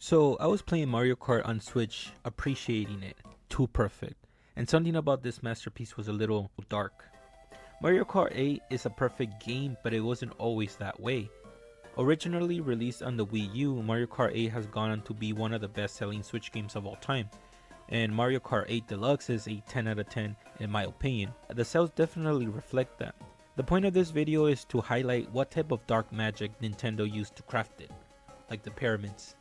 So I was playing Mario Kart on Switch, appreciating it. Too perfect. And something about this masterpiece was a little dark. Mario Kart 8 is a perfect game, but it wasn't always that way. Originally released on the Wii U, Mario Kart 8 has gone on to be one of the best selling Switch games of all time. And Mario Kart 8 Deluxe is a 10 out of 10 in my opinion. The sales definitely reflect that. The point of this video is to highlight what type of dark magic Nintendo used to craft it, like the pyramids.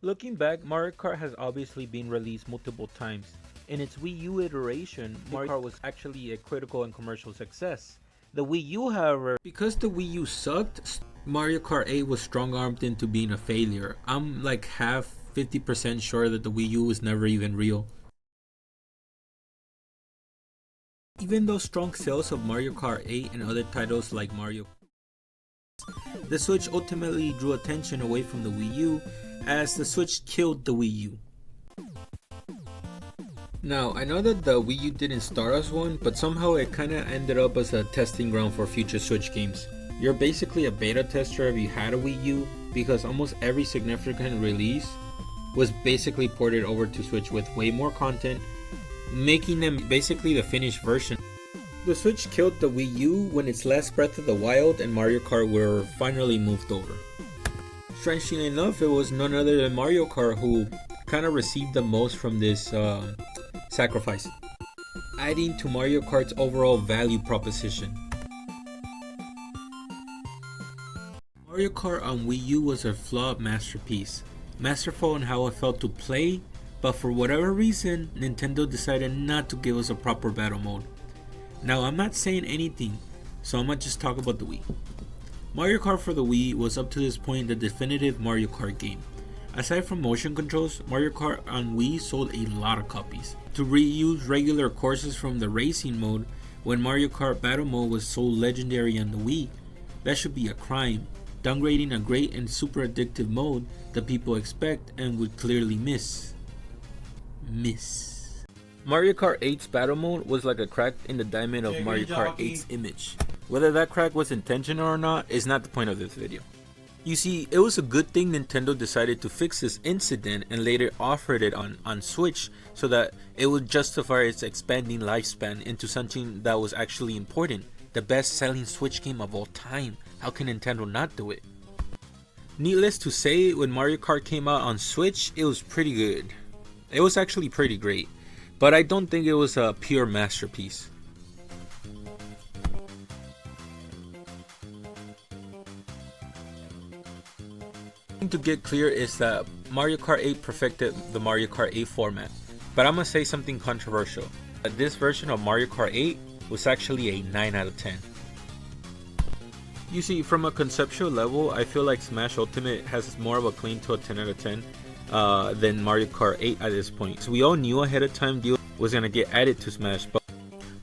Looking back, Mario Kart has obviously been released multiple times. In its Wii U iteration, Mario Kart was actually a critical and commercial success. The Wii U, however, because the Wii U sucked, Mario Kart 8 was strong-armed into being a failure. I'm like half 50% sure that the Wii U was never even real. Even though strong sales of Mario Kart 8 and other titles like Mario Kart, the Switch ultimately drew attention away from the Wii U, as the Switch killed the Wii U. Now, I know that the Wii U didn't start as one, but somehow it kinda ended up as a testing ground for future Switch games. You're basically a beta tester if you had a Wii U, because almost every significant release was basically ported over to Switch with way more content, making them basically the finished version. The Switch killed the Wii U when its last Breath of the Wild and Mario Kart were finally moved over. Strangely enough, it was none other than Mario Kart who kind of received the most from this sacrifice, adding to Mario Kart's overall value proposition. Mario Kart on Wii U was a flawed masterpiece, masterful in how it felt to play, but for whatever reason, Nintendo decided not to give us a proper battle mode. Now, I'm not saying anything, so I'm gonna just talk about the Wii. Mario Kart for the Wii was up to this point the definitive Mario Kart game. Aside from motion controls, Mario Kart on Wii sold a lot of copies. To reuse regular courses from the racing mode when Mario Kart Battle Mode was so legendary on the Wii, that should be a crime, downgrading a great and super addictive mode that people expect and would clearly miss. Mario Kart 8's Battle Mode was like a crack in the diamond of Mario Kart 8's image. Whether that crack was intentional or not is not the point of this video. You see, it was a good thing Nintendo decided to fix this incident and later offered it on Switch so that it would justify its expanding lifespan into something that was actually important. The best selling Switch game of all time. How can Nintendo not do it? Needless to say, when Mario Kart came out on Switch, it was pretty good. It was actually pretty great, but I don't think it was a pure masterpiece. To get clear is that Mario Kart 8 perfected the Mario Kart 8 format, but I'm gonna say something controversial. This version of Mario Kart 8 was actually a 9 out of 10. You see, from a conceptual level, I feel like Smash Ultimate has more of a claim to a 10 out of 10 than Mario Kart 8 at this point. So we all knew ahead of time DLC was gonna get added to Smash,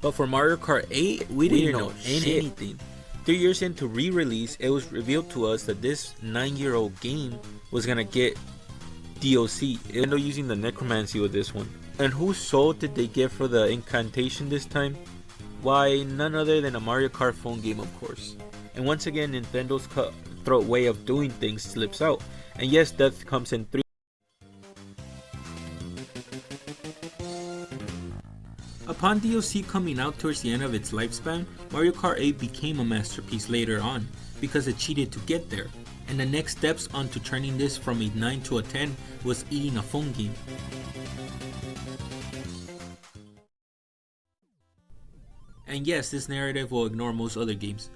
but for Mario Kart 8, we didn't know anything. 3 years into re-release, it was revealed to us that this 9-year-old game was gonna get DLC. Nintendo using the necromancy with this one. And whose soul did they get for the incantation this time? Why, none other than a Mario Kart phone game, of course. And once again, Nintendo's cutthroat way of doing things slips out. And yes, death comes in 3. Upon DLC coming out towards the end of its lifespan, Mario Kart 8 became a masterpiece later on because it cheated to get there, and the next steps onto turning this from a 9 to a 10 was eating a phone game. And yes, this narrative will ignore most other games.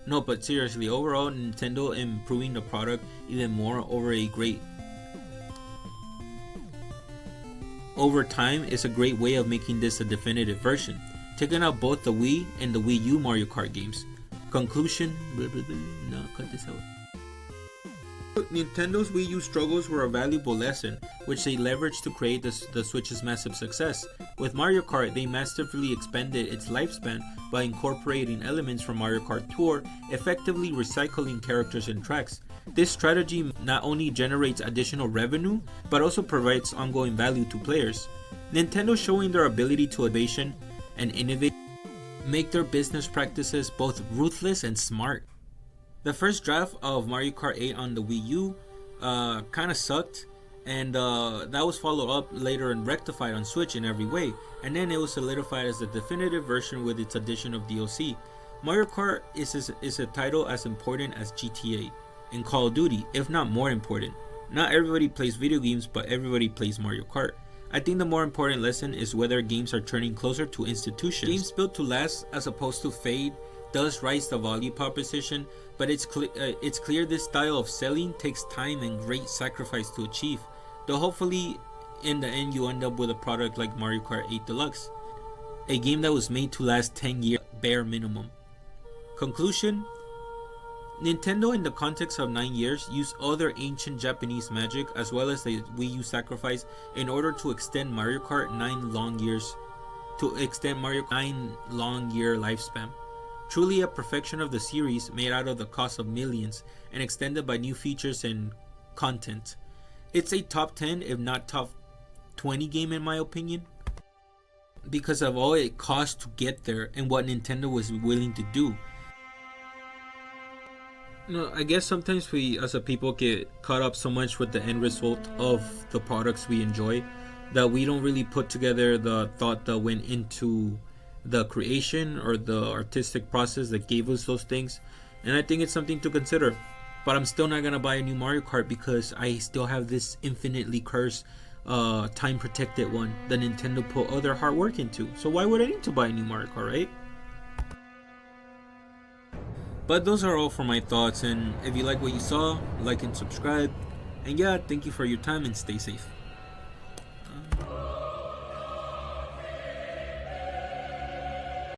No, but seriously, overall, Nintendo improving the product even more over time is a great way of making this a definitive version, taking out both the Wii and the Wii U Mario Kart games. Conclusion, no, cut this out. Nintendo's Wii U struggles were a valuable lesson, which they leveraged to create the Switch's massive success. With Mario Kart, they masterfully expanded its lifespan by incorporating elements from Mario Kart Tour, effectively recycling characters and tracks. This strategy not only generates additional revenue, but also provides ongoing value to players. Nintendo showing their ability to innovation and innovate make their business practices both ruthless and smart. The first draft of Mario Kart 8 on the Wii U kind of sucked, and that was followed up later and rectified on Switch in every way, and then it was solidified as the definitive version with its addition of DLC. Mario Kart is a title as important as GTA and Call of Duty, if not more important. Not everybody plays video games, but everybody plays Mario Kart. I think the more important lesson is whether games are turning closer to institutions. Games built to last as opposed to fade does rise the value proposition, but it's clear this style of selling takes time and great sacrifice to achieve, though hopefully in the end you end up with a product like Mario Kart 8 Deluxe, a game that was made to last 10 years bare minimum. Conclusion: Nintendo, in the context of 9 years, used other ancient Japanese magic as well as the Wii U sacrifice in order to extend Mario Kart 9 long year lifespan. Truly a perfection of the series, made out of the cost of millions and extended by new features and content. It's a top 10 if not top 20 game in my opinion, because of all it cost to get there and what Nintendo was willing to do. I guess sometimes we as a people get caught up so much with the end result of the products we enjoy that we don't really put together the thought that went into the creation or the artistic process that gave us those things. And I think it's something to consider. But I'm still not gonna buy a new Mario Kart because I still have this infinitely cursed time protected one that Nintendo put all their hard work into. So why would I need to buy a new Mario Kart, right? But those are all for my thoughts, and if you like what you saw, like and subscribe. And yeah, thank you for your time and stay safe.